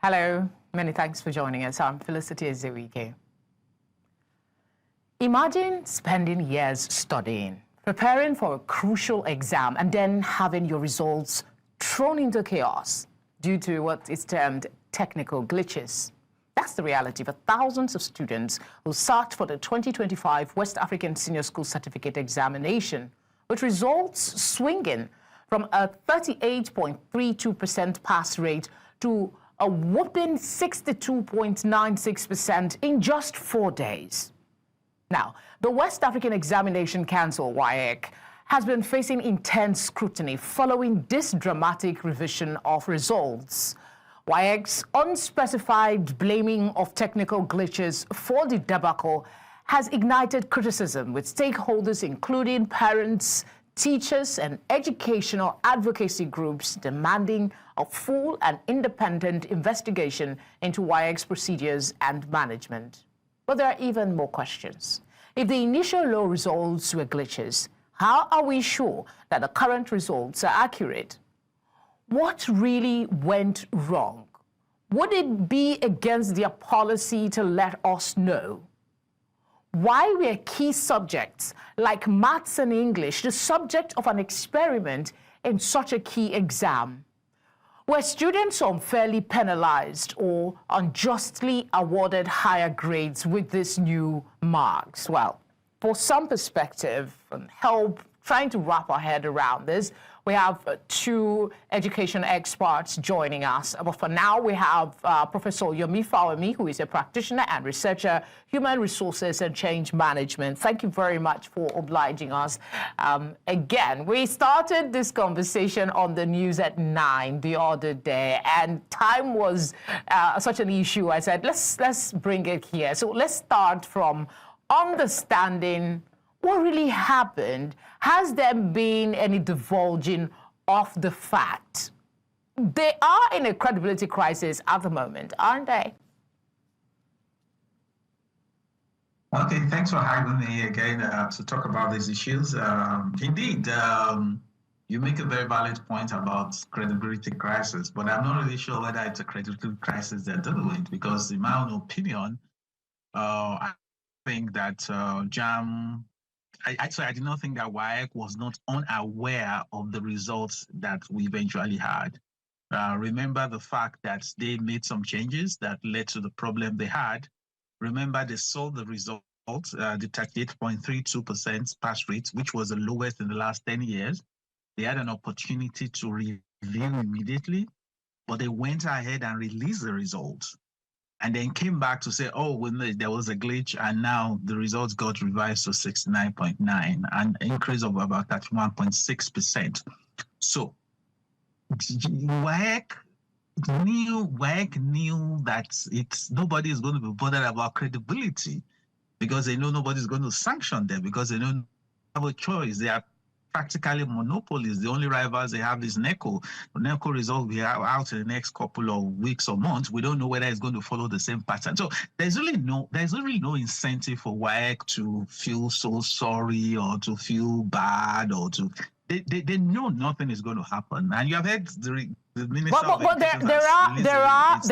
Hello, many thanks for joining us. I'm Felicity Ezewike. Imagine spending years studying, preparing for a crucial exam, and then having your results thrown into chaos due to what is termed technical glitches. That's the reality for thousands of students who sat for the 2025 West African Senior School Certificate Examination, with results swinging from a 38.32% pass rate to a whopping 62.96% in just 4 days. Now, the West African Examination Council, WAEC, has been facing intense scrutiny following this dramatic revision of results. WAEC's unspecified blaming of technical glitches for the debacle has ignited criticism, with stakeholders including parents, teachers, and educational advocacy groups demanding a full and independent investigation into WAEC's procedures and management. But there are even more questions. If the initial low results were glitches, how are we sure that the current results are accurate? What really went wrong? Would it be against their policy to let us know? Why were key subjects like maths and English the subject of an experiment in such a key exam? Were students unfairly penalized or unjustly awarded higher grades with these new marks? Well, for some perspective and help trying to wrap our head around this, we have two education experts joining us. But for now, we have Professor Yomi Fawemi, who is a practitioner and researcher, human resources and change management. Thank you very much for obliging us. Again, we started this conversation on the news at 9 the other day, and time was such an issue. I said, let's bring it here. So let's start from understanding what really happened. Has there been any divulging of the fact? They are in a credibility crisis at the moment, aren't they? Okay, thanks for having me again to talk about these issues. Indeed, you make a very valid point about credibility crisis, but I'm not really sure whether it's a credibility crisis they're dealing with, because in my own opinion, I think that JAM, I did not think that WAEC was not unaware of the results that we eventually had. Remember the fact that they made some changes that led to the problem they had. Remember, they saw the results, the 38.32% pass rate, which was the lowest in the last 10 years. They had an opportunity to review immediately, but they went ahead and released the results, and then came back to say, oh, when there was a glitch, and now the results got revised to 69.9, an increase of about 31.6%. So WAEC knew that nobody is going to be bothered about credibility, because they know nobody's going to sanction them, because they don't have a choice. They are practically monopolies. The only rivals they have is NECO. The NECO result will be out in the next couple of weeks or months. We don't know whether it's going to follow the same pattern. So there's really no incentive for WAEC to feel so sorry or to feel bad or to. They know nothing is going to happen. And you have heard the minister. But there are.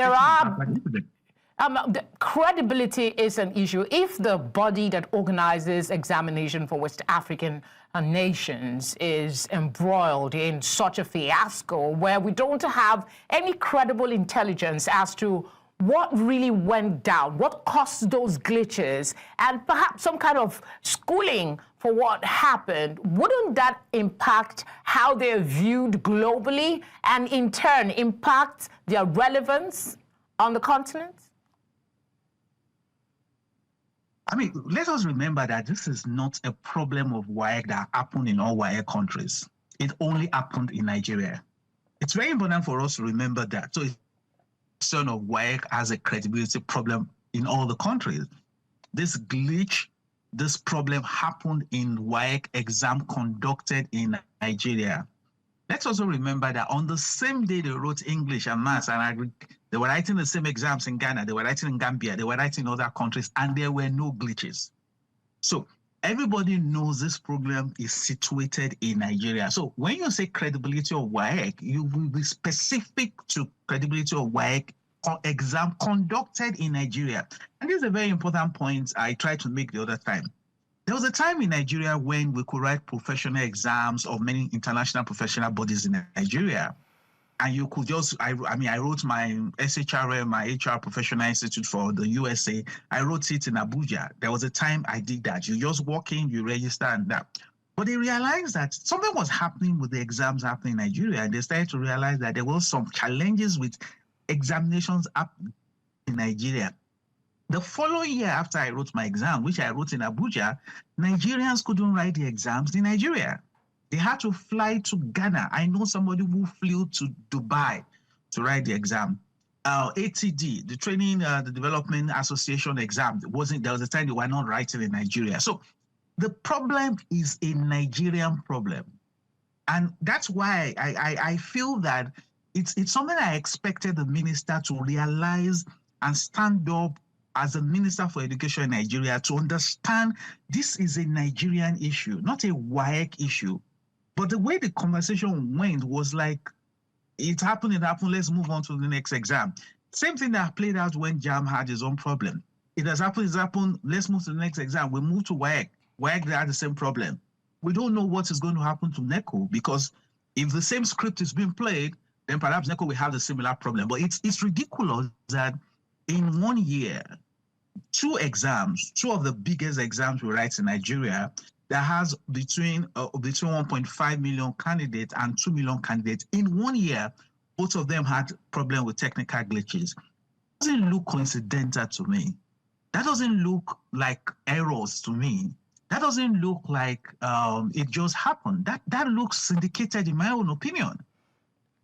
The credibility is an issue. If the body that organizes examination for West African nations is embroiled in such a fiasco where we don't have any credible intelligence as to what really went down, what caused those glitches, and perhaps some kind of schooling for what happened, wouldn't that impact how they're viewed globally and in turn impact their relevance on the continent? I mean, let us remember that this is not a problem of WAEC that happened in all WAEC countries. It only happened in Nigeria. It's very important for us to remember that. So it's a of WAEC has a credibility problem in all the countries. This glitch, this problem happened in WAEC exam conducted in Nigeria. Let's also remember that on the same day they wrote English and maths and Agric, they were writing the same exams in Ghana, they were writing in Gambia, they were writing in other countries, and there were no glitches. So everybody knows this problem is situated in Nigeria. So when you say credibility of WAEC, you will be specific to credibility of WAEC exam conducted in Nigeria. And this is a very important point I tried to make the other time. There was a time in Nigeria when we could write professional exams of many international professional bodies in Nigeria. And you could just, I wrote my SHRM, my HR Professional Institute for the USA. I wrote it in Abuja. There was a time I did that. You just walk in, you register and that. But they realized that something was happening with the exams happening in Nigeria. And they started to realize that there were some challenges with examinations up in Nigeria. The following year after I wrote my exam, which I wrote in Abuja, Nigerians couldn't write the exams in Nigeria. They had to fly to Ghana. I know somebody who flew to Dubai to write the exam. ATD, the Training, the Development Association exam, there was a time they were not writing in Nigeria. So the problem is a Nigerian problem. And that's why I feel that it's something I expected the minister to realize and stand up as a Minister for Education in Nigeria to understand this is a Nigerian issue, not a WAEC issue. But the way the conversation went was like, it happened, let's move on to the next exam. Same thing that played out when JAM had his own problem. It has happened, let's move to the next exam. We move to WAEC. WAEC, they had the same problem. We don't know what is going to happen to NECO, because if the same script is being played, then perhaps NECO will have a similar problem. But it's ridiculous that in 1 year, two of the biggest exams we write in Nigeria, that has between 1.5 million candidates and 2 million candidates. In 1 year, both of them had problem with technical glitches. That doesn't look coincidental to me. That doesn't look like errors to me. That doesn't look like it just happened. That looks syndicated, in my own opinion.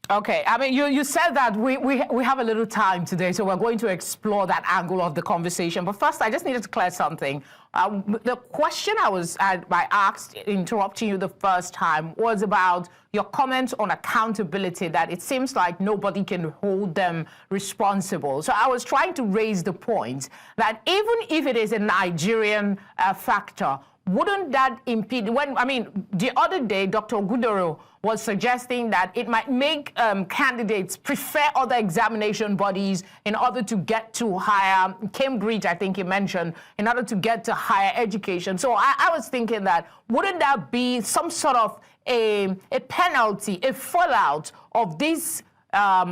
Okay, I mean, you said that we have a little time today, so we're going to explore that angle of the conversation. But first, I just needed to clear something. The question I asked, interrupting you the first time, was about your comment on accountability, that it seems like nobody can hold them responsible. So I was trying to raise the point that even if it is a Nigerian factor, wouldn't that impede, the other day, Dr. Ogudoro was suggesting that it might make candidates prefer other examination bodies in order to get to higher, Cambridge, I think he mentioned, in order to get to higher education. So I was thinking that, wouldn't that be some sort of a penalty, a fallout of this, how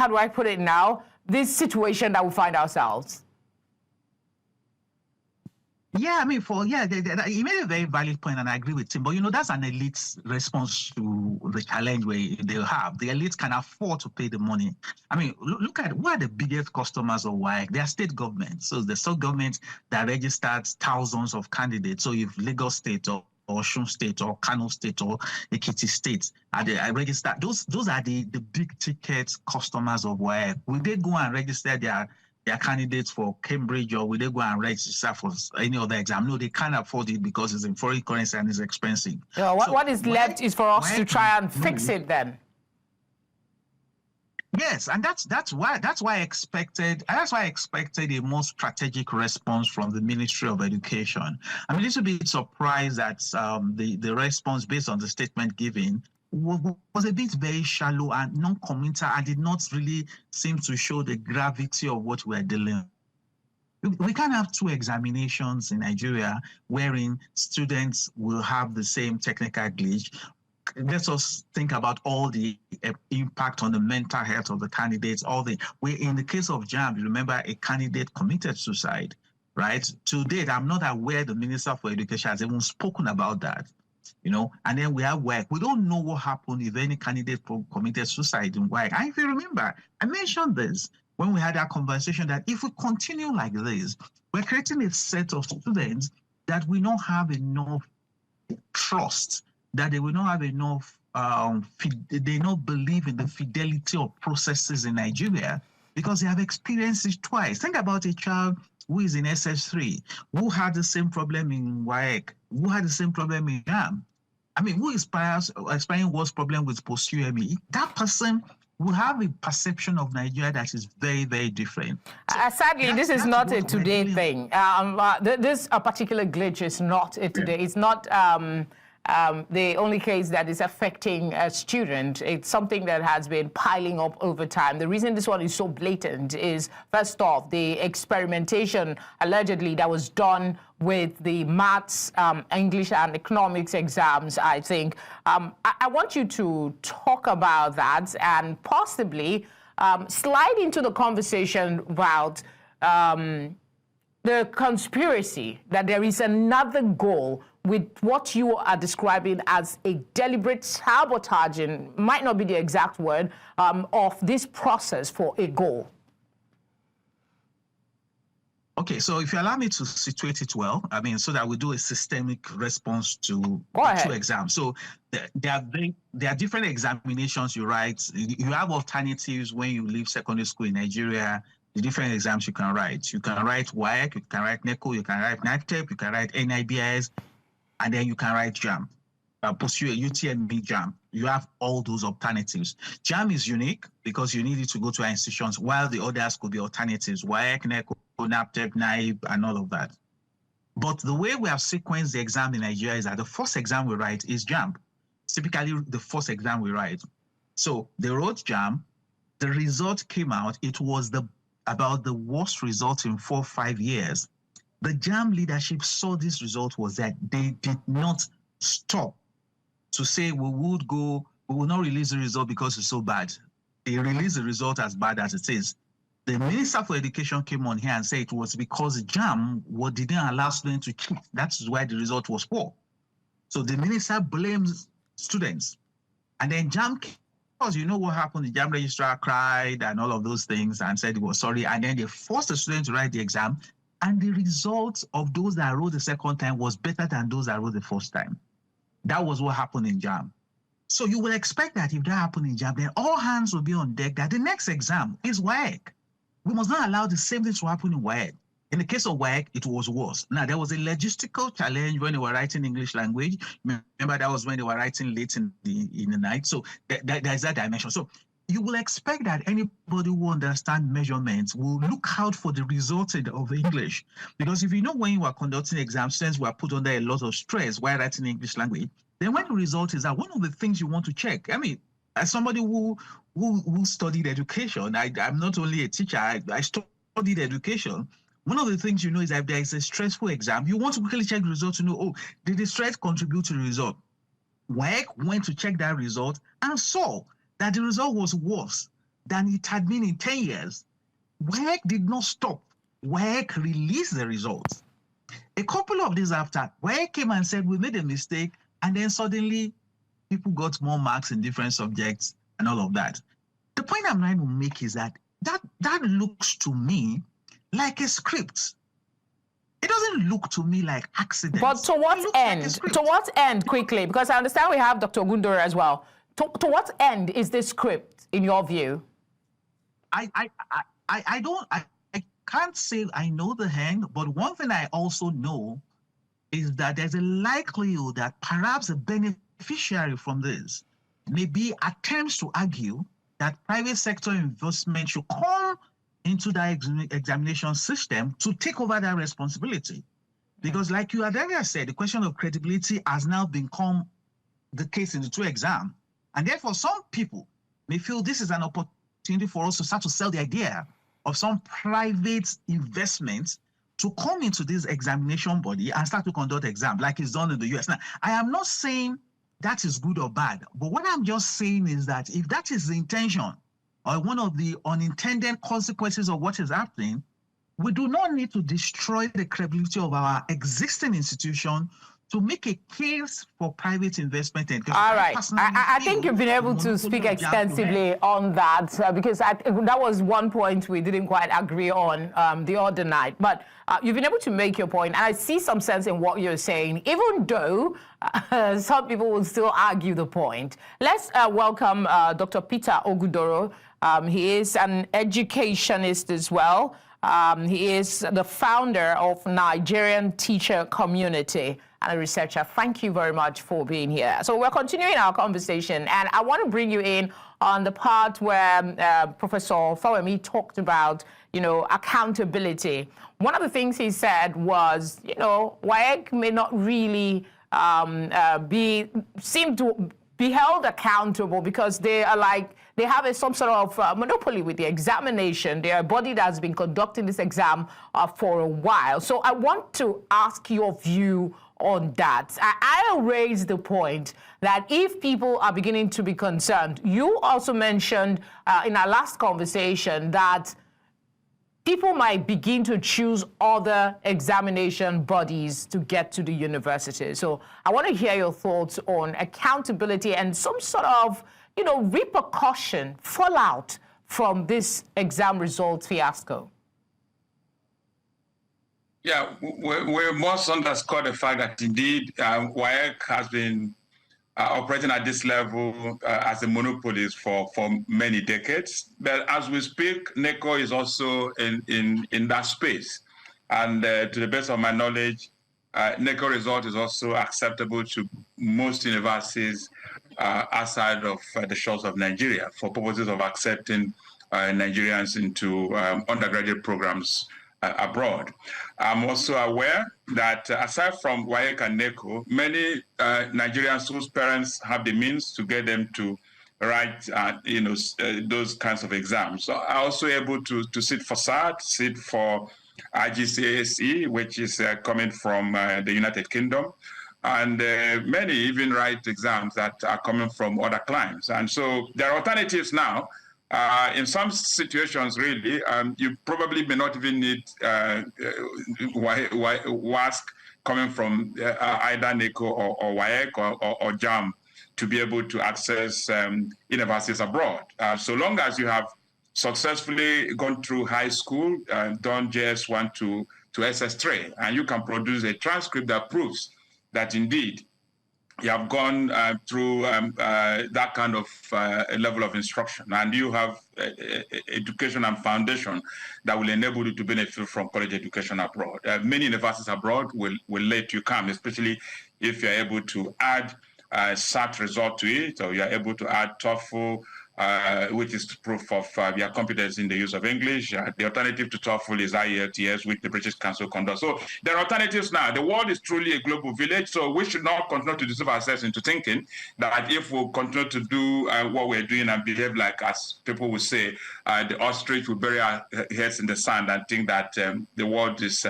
do I put it now, this situation that we find ourselves? Yeah, I mean, he made a very valid point, and I agree with him. But, that's an elite's response to the challenge they have. The elites can afford to pay the money. I mean, look at who are the biggest customers of WAEC. They are state governments. So the state government that registers thousands of candidates. So if Lagos State or Osun State or Kano State or Ekiti State I register, those are the big ticket customers of WAEC. Will they go and register their candidates for Cambridge, or will they go and register for any other exam? No, they can't afford it because it's in foreign currency and it's expensive. Yeah, what is left is for us to try and fix it then. Yes, and that's why I expected a more strategic response from the Ministry of Education. I'm a little bit surprised that the response based on the statement given was a bit very shallow and non-committal, and did not really seem to show the gravity of what we're dealing with. We can't have two examinations in Nigeria wherein students will have the same technical glitch. Let us think about all the impact on the mental health of the candidates. In the case of JAM, you remember a candidate committed suicide, right? To date, I'm not aware the Minister for Education has even spoken about that. And then we have WAEC. We don't know what happened if any candidate committed suicide in WAEC. And if you remember, I mentioned this when we had that conversation, that if we continue like this, we're creating a set of students that will not have enough trust, that they will not have enough, they not believe in the fidelity of processes in Nigeria, because they have experienced it twice. Think about a child who is in SS3, who had the same problem in WAEC, who had the same problem in JAM. I mean, who is experiencing worse problem with post-UME? That person will have a perception of Nigeria that is very, very different. Sadly, this is not a today thing. This particular glitch is not a today. It's not the only case that is affecting a student. It's something that has been piling up over time. The reason this one is so blatant is, first off, the experimentation allegedly that was done with the maths, English and economics exams, I think. I want you to talk about that and possibly slide into the conversation about the conspiracy, that there is another goal with what you are describing as a deliberate sabotaging, might not be the exact word, of this process for a goal. Okay, so if you allow me to situate it well, I mean, so that we do a systemic response to two exams. So there are different examinations you write. You have alternatives when you leave secondary school in Nigeria. The different exams you can write. You can write WAEC, you can write NECO, you can write NACTEP, you can write NIBIS, and then you can write JAM, pursue a UTME JAM. You have all those alternatives. JAM is unique because you need it to go to our institutions, while the others could be alternatives, WAEC, NECO, NAPTEP, NAIB, and all of that. But the way we have sequenced the exam in Nigeria is that the first exam we write is JAM. Typically, the first exam we write. So they wrote JAM, the result came out, it was about the worst result in 4 or 5 years. The JAM leadership saw this result was that they did not stop to say we will not release the result because it's so bad. They released the result as bad as it is. The Minister for Education came on here and said it was because JAM didn't allow students to cheat. That's why the result was poor. So the minister blames students. And then JAM, because you know what happened, the JAM registrar cried and all of those things and said he was sorry. And then they forced the student to write the exam. And the results of those that wrote the second time was better than those that wrote the first time. That was what happened in JAM. So you will expect that if that happened in JAM, then all hands will be on deck that the next exam is WAEC. We must not allow the same thing to happen in WAEC. In the case of WAEC, it was worse. Now, there was a logistical challenge when they were writing English language. Remember, that was when they were writing late in the night. So there's that dimension. So you will expect that anybody who understands measurements will look out for the result of English. Because if you know when you are conducting exams, students were put under a lot of stress while writing English language, then when the result is that one of the things you want to check, I mean, as somebody who studied education, I'm not only a teacher, I studied education. One of the things you know is that if there is a stressful exam, you want to quickly check the result to know, oh, did the stress contribute to the result? WAEC went to check that result and saw that the result was worse than it had been in 10 years. WAEC did not stop. WAEC released the results. A couple of days after, WAEC came and said, we made a mistake, and then suddenly people got more marks in different subjects and all of that. The point I'm trying to make is that looks to me like a script. It doesn't look to me like accident. But to what end? Like to what end, quickly? Because I understand we have Dr. Ogudoro as well. To what end is this script, in your view? I can't say I know the end, but one thing I also know is that there's a likelihood that perhaps a beneficiary from this may be attempts to argue that private sector investment should come into that examination system to take over that responsibility. Because like you had earlier said, the question of credibility has now become the case in the two exams. And therefore, some people may feel this is an opportunity for us to start to sell the idea of some private investment to come into this examination body and start to conduct exams like it's done in the US. Now, I am not saying that is good or bad, but what I'm just saying is that if that is the intention or one of the unintended consequences of what is happening, we do not need to destroy the credibility of our existing institution to make a case for private investment. All right. I think you've been able to speak extensively on that because that was one point we didn't quite agree on the other night. But you've been able to make your point, and I see some sense in what you're saying, even though some people will still argue the point. Let's welcome Dr. Peter Ogudoro. He is an educationist as well. He is the founder of Nigerian Teachers Community and a researcher. Thank you very much for being here. So we're continuing our conversation, and I want to bring you in on the part where Professor Fawemi talked about, accountability. One of the things he said was, WAEC may not really seem to be held accountable because they are like, they have some sort of monopoly with the examination. They are a body that's been conducting this exam for a while. So I want to ask your view on that. I'll raise the point that if people are beginning to be concerned, you also mentioned in our last conversation that people might begin to choose other examination bodies to get to the university. So I want to hear your thoughts on accountability and some sort of, repercussion, fallout from this exam results fiasco. Yeah, we must underscore the fact that indeed WAEC has been operating at this level as a monopoly for many decades. But as we speak, NECO is also in that space. And to the best of my knowledge, NECO result is also acceptable to most universities outside of the shores of Nigeria for purposes of accepting Nigerians into undergraduate programs abroad. I'm also aware that aside from WAEC and NECO, many Nigerians whose parents have the means to get them to write, those kinds of exams. So are also able to sit for SAT, sit for IGCSE, which is coming from the United Kingdom. And many even write exams that are coming from other clients. And so there are alternatives now. In some situations, really, you probably may not even need WASSCE coming from either NECO or WAEC or JAM to be able to access universities abroad. So long as you have successfully gone through high school, done JS1 to SS3, and you can produce a transcript that proves that indeed you have gone through that kind of level of instruction, and you have education and foundation that will enable you to benefit from college education abroad. Many universities abroad will let you come, especially if you're able to add SAT result to it, or you're able to add TOEFL, which is proof of your competence in the use of English. The alternative to TOEFL is IELTS, which the British Council conducts. So there are alternatives now. The world is truly a global village, so we should not continue to deceive ourselves into thinking that if we continue to do what we're doing and behave like, as people will say, the ostrich will bury our heads in the sand and think that the world is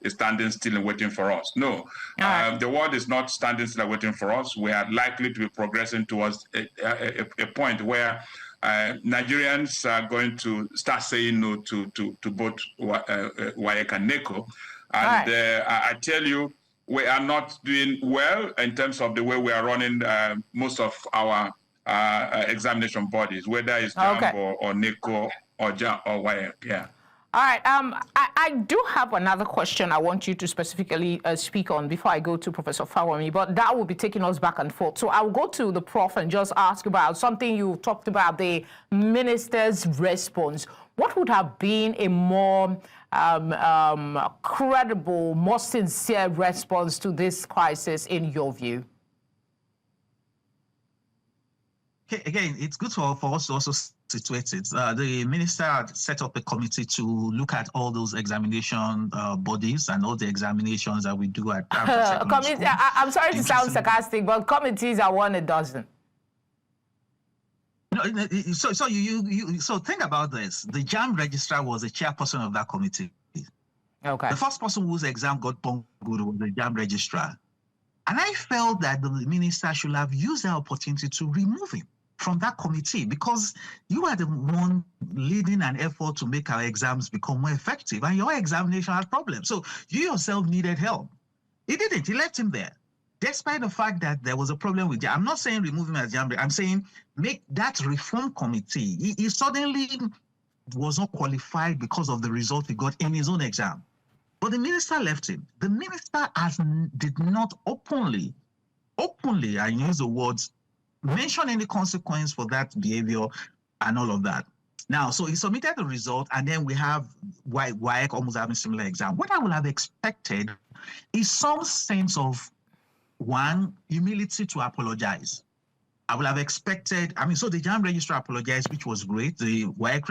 standing still and waiting for us. No, the world is not standing still and waiting for us. We are likely to be progressing towards a point where Nigerians are going to start saying no to both WAEC and NECO. And I tell you, we are not doing well in terms of the way we are running most of our examination bodies, whether it's JAMB or NECO or JAM or WAEC. Yeah. All right. I do have another question I want you to specifically speak on before I go to Professor Fawami, but that will be taking us back and forth. So I'll go to the Prof and just ask about something you talked about, the minister's response. What would have been a more credible, more sincere response to this crisis in your view? Again, it's good for us to also situate it. The minister had set up a committee to look at all those examination bodies and all the examinations that we do at I'm sorry to sound sarcastic, but committees are one a dozen. No, so think about this. The JAM registrar was the chairperson of that committee. Okay. The first person whose exam got bungled was the JAM registrar. And I felt that the minister should have used the opportunity to remove him from that committee, because you are the one leading an effort to make our exams become more effective, and your examination had problems. So you yourself needed help. He didn't. He left him there, despite the fact that there was a problem with JAM. I'm not saying remove him as JAM. I'm saying make that reform committee. He suddenly was not qualified because of the result he got in his own exam. But the minister left him. The minister did not openly, I use the words, mention any consequence for that behavior and all of that. Now, so he submitted the result, and then we have WAEC almost having similar exam. What I would have expected is some sense of, one, humility to apologize. I would have expected, so the JAM registrar apologized, which was great. The WAEC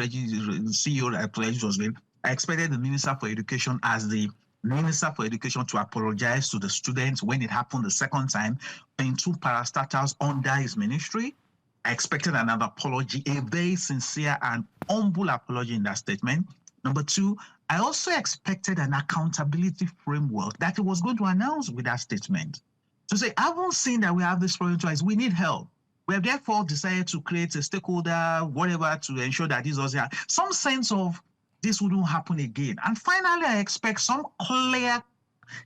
CEO apologized, which was great. I expected the Minister for Education, as the Minister for Education to apologize to the students when it happened the second time in 2 parastatals under his ministry. I expected another apology, a very sincere and humble apology in that statement. Number 2, I also expected an accountability framework that he was going to announce with that statement. To say, I haven't seen that we have this problem twice. We need help. We have therefore decided to create a stakeholder, whatever, to ensure that this also some sense of this wouldn't happen again. And finally, I expect some clear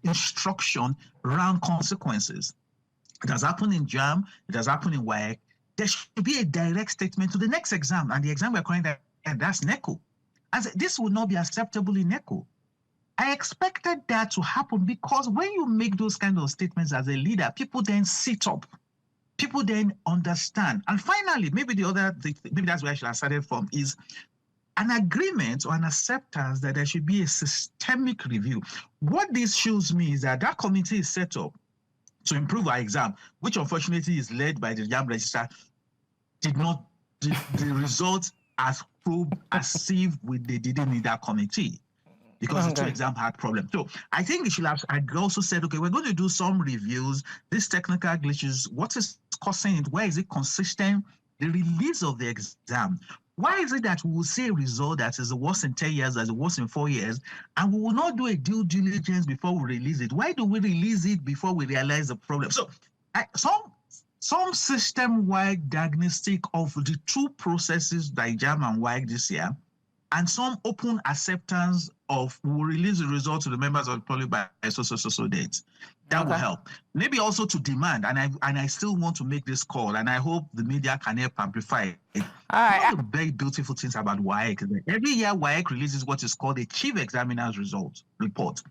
instruction around consequences. It has happened in JAM. It has happened in WAEC. There should be a direct statement to the next exam, and the exam we're calling that's NECO. And this would not be acceptable in NECO. I expected that to happen because when you make those kind of statements as a leader, people then sit up. People then understand. And finally, maybe that's where I should have started from, is an agreement or an acceptance that there should be a systemic review. What this shows me is that that committee is set up to improve our exam, which unfortunately is led by the JAM registrar, the results as proved as if they didn't need that committee, because the 2 exams had problems. So I think we should have also said, okay, we're going to do some reviews, these technical glitches, what is causing it, where is it consistent, the release of the exam. Why is it that we will see a result that is the worst in 10 years, that's the worst in 4 years, and we will not do a due diligence before we release it? Why do we release it before we realize the problem? So some system-wide diagnostic of the 2 processes by JAM and WAEC this year, and some open acceptance of we will release the results to the members of the public by so date. That will help. Maybe also to demand, and I still want to make this call, and I hope the media can help amplify it. One of the very beautiful things about WAEC is that every year WAEC releases what is called a Chief Examiner's Results Report.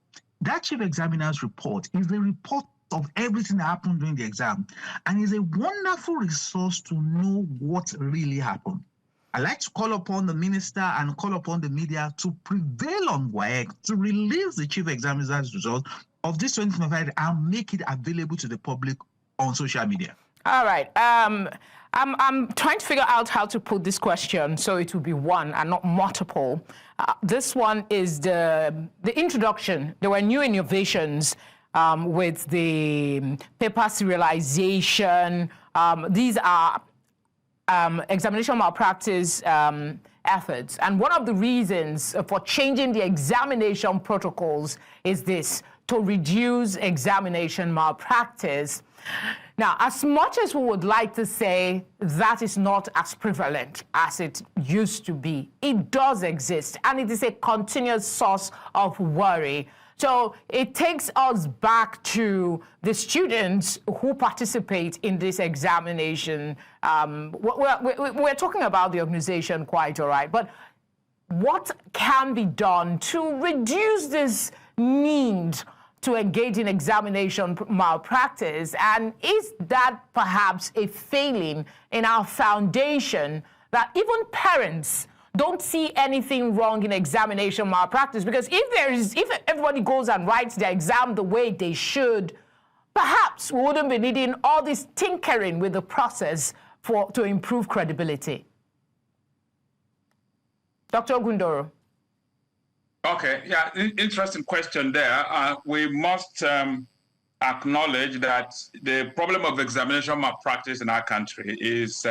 That Chief Examiner's Report is the report of everything that happened during the exam, and is a wonderful resource to know what really happened. I like to call upon the minister and call upon the media to prevail on WAEC to release the Chief Examiner's results of this 2025 and make it available to the public on social media. All right. I'm trying to figure out how to put this question so it will be one and not multiple. This one is the introduction. There were new innovations with the paper serialization. These are examination malpractice efforts. And one of the reasons for changing the examination protocols is this, to reduce examination malpractice. Now, as much as we would like to say that is not as prevalent as it used to be, it does exist, and it is a continuous source of worry. So it takes us back to the students who participate in this examination. We're talking about the organization, quite all right, but what can be done to reduce this need to engage in examination malpractice? And is that perhaps a failing in our foundation that even parents don't see anything wrong in examination malpractice? Because if everybody goes and writes their exam the way they should, perhaps we wouldn't be needing all this tinkering with the process to improve credibility. Dr. Ogudoro. Okay, yeah, interesting question there. We must acknowledge that the problem of examination malpractice in our country is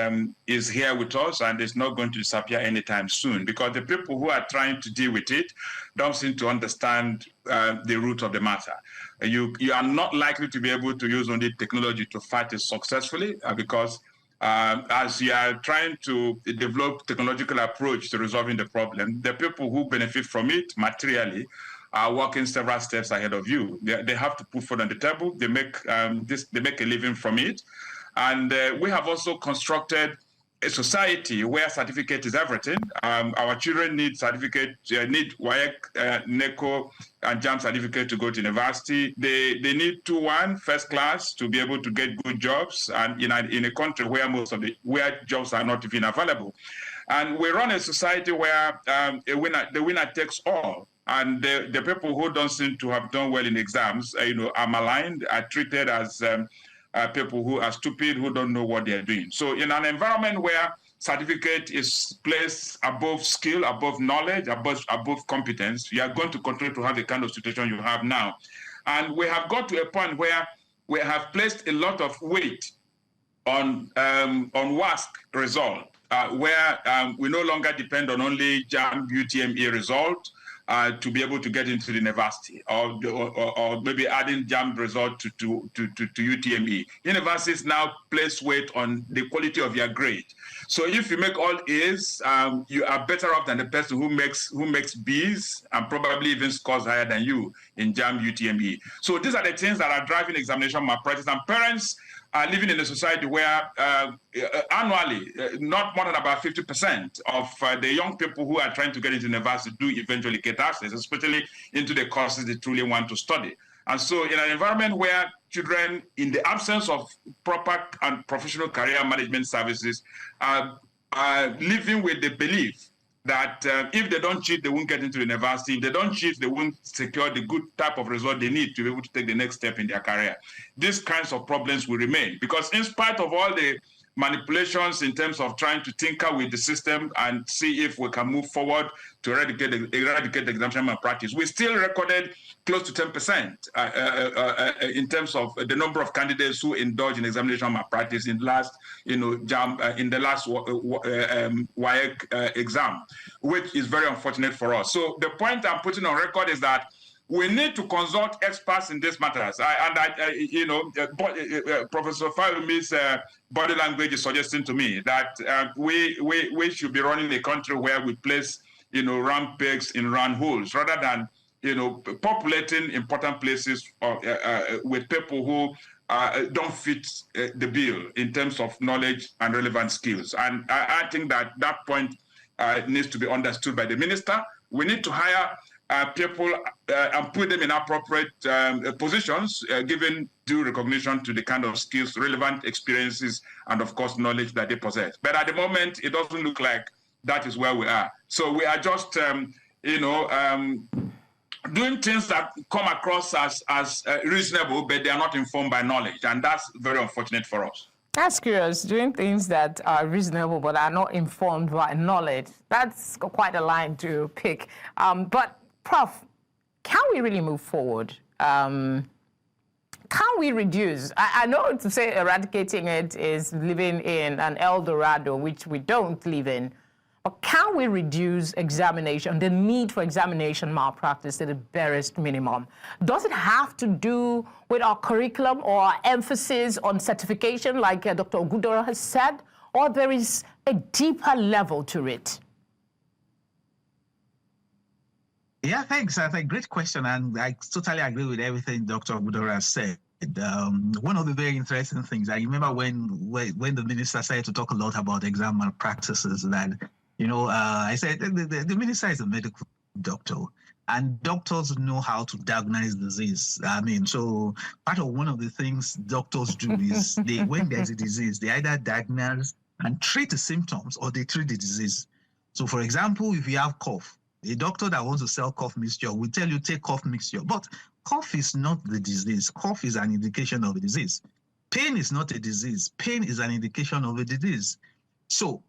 here with us, and it's not going to disappear anytime soon, because the people who are trying to deal with it don't seem to understand the root of the matter. You are not likely to be able to use only technology to fight it successfully, because as you are trying to develop technological approach to resolving the problem, the people who benefit from it materially are working several steps ahead of you. They have to put food on the table. They make a living from it, and we have also constructed a society where certificate is everything. Our children need certificate, need WAEC, NECO, and JAM certificate to go to university. They need 2-1 first class to be able to get good jobs, and in a country where jobs are not even available. And we run a society where the winner takes all. And the people who don't seem to have done well in exams, are maligned, are treated as people who are stupid, who don't know what they're doing. So in an environment where certificate is placed above skill, above knowledge, above competence, you are going to continue to have the kind of situation you have now. And we have got to a point where we have placed a lot of weight on WASSCE result, where we no longer depend on only JAM UTME result to be able to get into the university, or maybe adding JAM result to UTME. Universities now place weight on the quality of your grade. So if you make all A's, you are better off than the person who makes B's and probably even scores higher than you in JAM UTME. So these are the things that are driving examination malpractice, and parents are living in a society where annually, not more than about 50% of the young people who are trying to get into university do eventually get access, especially into the courses they truly want to study. And so in an environment where children, in the absence of proper and professional career management services, are living with the belief that if they don't cheat, they won't get into the university. If they don't cheat, they won't secure the good type of result they need to be able to take the next step in their career. These kinds of problems will remain, because in spite of all the manipulations in terms of trying to tinker with the system and see if we can move forward to eradicate the examination malpractice, we still recorded close to 10% in terms of the number of candidates who indulge in examination malpractice in last, JAM, in the last WAEC exam, which is very unfortunate for us. So the point I'm putting on record is that we need to consult experts in these matters. Professor Falumi's body language is suggesting to me that we should be running a country where we place, round pegs in round holes, rather than, populating important places with people who don't fit the bill in terms of knowledge and relevant skills. And I think that point needs to be understood by the minister. We need to hire people and put them in appropriate positions, giving due recognition to the kind of skills, relevant experiences, and of course, knowledge that they possess. But at the moment, it doesn't look like that is where we are. So we are just, doing things that come across as reasonable, but they are not informed by knowledge. And that's very unfortunate for us. That's curious, doing things that are reasonable but are not informed by knowledge. That's quite a line to pick. But Prof, can we really move forward? Can we reduce? I know to say eradicating it is living in an El Dorado, which we don't live in. But can we reduce examination, the need for examination malpractice to the barest minimum? Does it have to do with our curriculum or our emphasis on certification, like Dr. Ogudoro has said, or there is a deeper level to it? Yeah, thanks. That's a great question, and I totally agree with everything Dr. Ogudoro has said. One of the very interesting things, I remember when the minister started to talk a lot about exam malpractices, that I said the minister is a medical doctor, and doctors know how to diagnose disease. So part of one of the things doctors do is when there's a disease, they either diagnose and treat the symptoms, or they treat the disease. So for example, if you have cough, a doctor that wants to sell cough mixture will tell you take cough mixture, but cough is not the disease. Cough is an indication of a disease. Pain is not a disease. Pain is an indication of a disease. So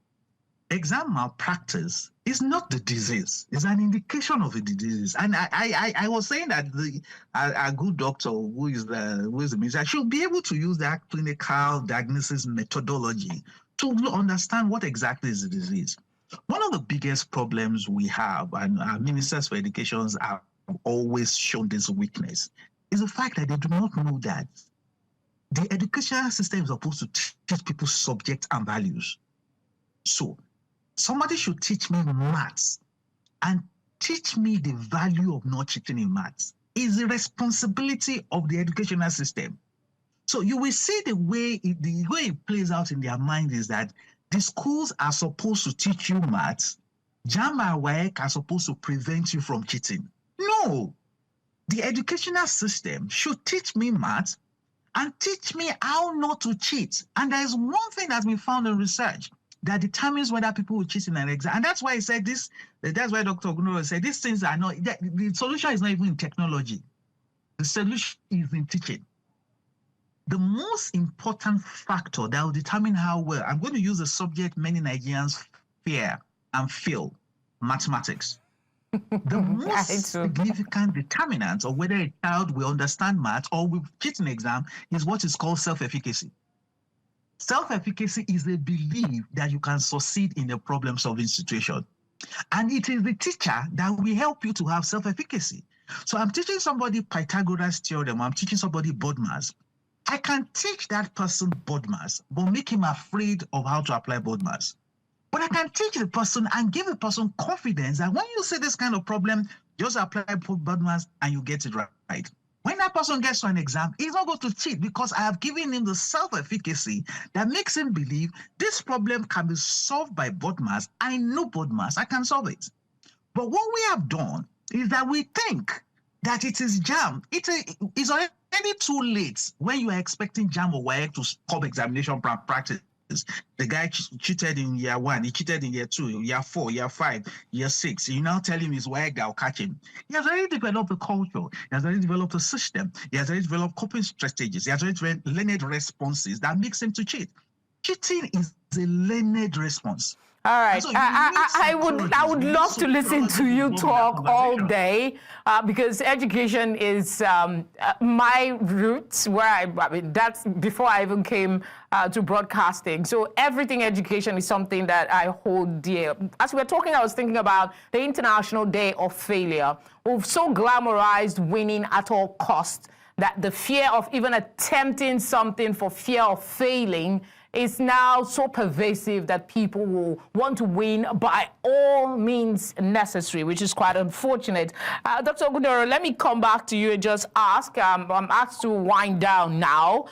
exam malpractice is not the disease. It's an indication of a disease. And I was saying that a good doctor who is the minister should be able to use that clinical diagnosis methodology to understand what exactly is the disease. One of the biggest problems we have, and our ministers for education have always shown this weakness, is the fact that they do not know that the educational system is supposed to teach people subjects and values. So somebody should teach me maths and teach me the value of not cheating in maths. It's the responsibility of the educational system. So you will see the way it plays out in their mind is that the schools are supposed to teach you maths. JAM and WAEC are supposed to prevent you from cheating. No, the educational system should teach me maths and teach me how not to cheat. And there is one thing that's been found in research that determines whether people will cheat in an exam. And that's why I said this, that's why Dr. Ogudoro said these things are not, the solution is not even in technology. The solution is in teaching. the most important factor that will determine how well, I'm going to use a subject many Nigerians fear and feel, mathematics. The most significant determinant of whether a child will understand math or will cheat an exam is what is called self-efficacy. Self-efficacy is a belief that you can succeed in a problem-solving situation. And it is the teacher that will help you to have self-efficacy. So I'm teaching somebody Pythagoras theorem, I'm teaching somebody BODMAS. I can teach that person BODMAS, but make him afraid of how to apply BODMAS. But I can teach the person and give the person confidence that when you see this kind of problem, just apply BODMAS and you get it right. When that person gets to an exam, he's not going to cheat because I have given him the self-efficacy that makes him believe this problem can be solved by BODMAS. I know BODMAS, I can solve it. But what we have done is that we think that it is JAM. It's already too late when you are expecting JAM or WAEC to stop examination practice. The guy cheated in year 1, he cheated in year 2, year 4, year 5, year 6. You now tell him his WAEC that will catch him. He has already developed a culture. He has already developed a system. He has already developed coping strategies. He has already learned responses that makes him to cheat. Cheating is a learned response. All right. So I would love to listen to you talk all day because education is my roots. Where I mean, that's before I even came to broadcasting. So everything education is something that I hold dear. As we were talking, I was thinking about the International Day of Failure. We've so glamorized winning at all costs that the fear of even attempting something for fear of failing is now so pervasive that people will want to win by all means necessary, which is quite unfortunate. Dr. Ogudoro, let me come back to you and just ask. I'm asked to wind down now.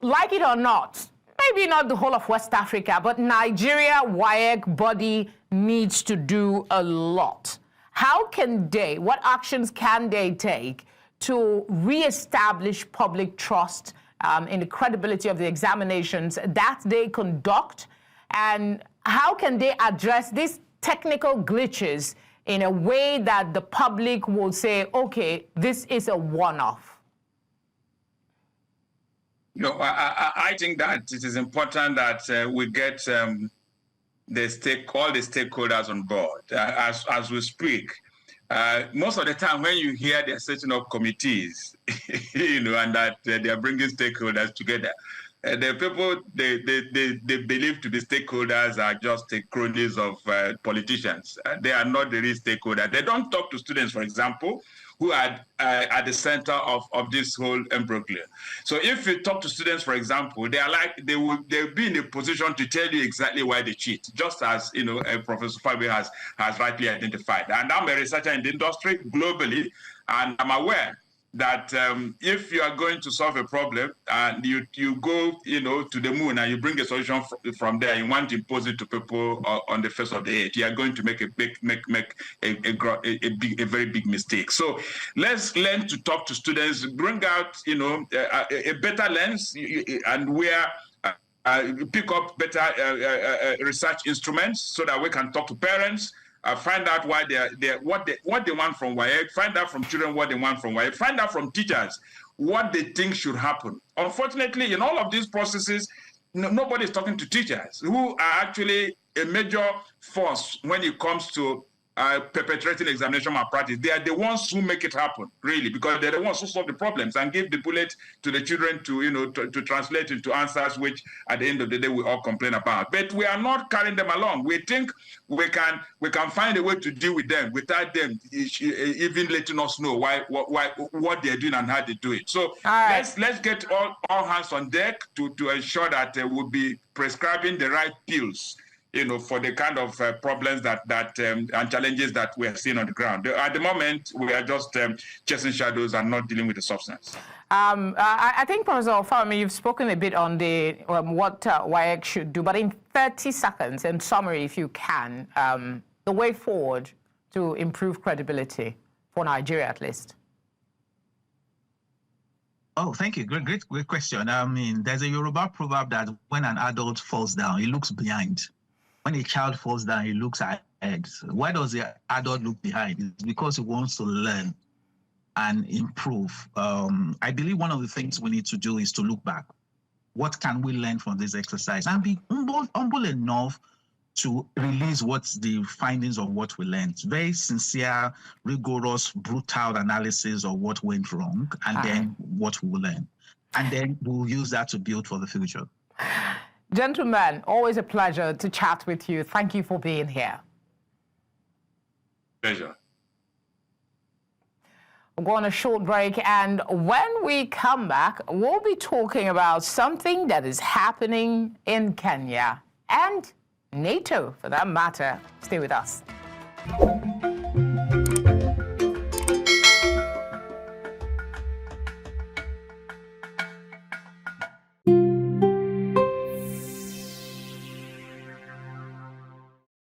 Like it or not, maybe not the whole of West Africa, but Nigeria WAEC body needs to do a lot. How can they, what actions can they take to reestablish public trust in the credibility of the examinations that they conduct? And how can they address these technical glitches in a way that the public will say, okay, this is a one-off? No, I think that it is important that we get all the stakeholders on board. As we speak, most of the time when you hear they're setting up committees, and that they are bringing stakeholders together, the people they believe to be stakeholders are just the cronies of politicians. They are not the real stakeholders. They don't talk to students, for example, who are at the center of this whole imbroglio. So if you talk to students, for example, they'll be in a position to tell you exactly why they cheat, just as Professor Fabi has rightly identified. And I'm a researcher in the industry globally, and I'm aware that if you are going to solve a problem and you go to the moon and you bring a solution from there, you want to impose it to people on the face of the earth, you are going to make a very big mistake. So let's learn to talk to students, bring out a better lens, and where pick up better research instruments so that we can talk to parents. Find out why what they want from WAEC, find out from children what they want from WAEC, find out from teachers what they think should happen. Unfortunately, in all of these processes, nobody is talking to teachers, who are actually a major force when it comes to perpetrating examination malpractice. They are the ones who make it happen, really, because they're the ones who solve the problems and give the bullet to the children to translate into answers, which at the end of the day we all complain about. But we are not carrying them along. We think we can find a way to deal with them without them even letting us know what they're doing and how they do it. So let's get all hands on deck to ensure that we'll be prescribing the right pills for the kind of problems and challenges that we are seeing on the ground. At the moment, we are just chasing shadows and not dealing with the substance. I think, Professor Ofawemi, you've spoken a bit on the what WAEC should do, but in 30 seconds, in summary, if you can, the way forward to improve credibility for Nigeria, at least. Oh, thank you. Great question. I mean, there's a Yoruba proverb that when an adult falls down, he looks behind. When a child falls down, he looks ahead. So why does the adult look behind? It's because he wants to learn. and improve. I believe one of the things we need to do is to look back. What can we learn from this exercise? And be humble enough to release what's the findings of what we learned. Very sincere, rigorous, brutal analysis of what went wrong, and then what we will learn. And then we'll use that to build for the future. Gentlemen, always a pleasure to chat with you. Thank you for being here. Pleasure. We'll go on a short break, and when we come back, we'll be talking about something that is happening in Kenya and NATO, for that matter. Stay with us.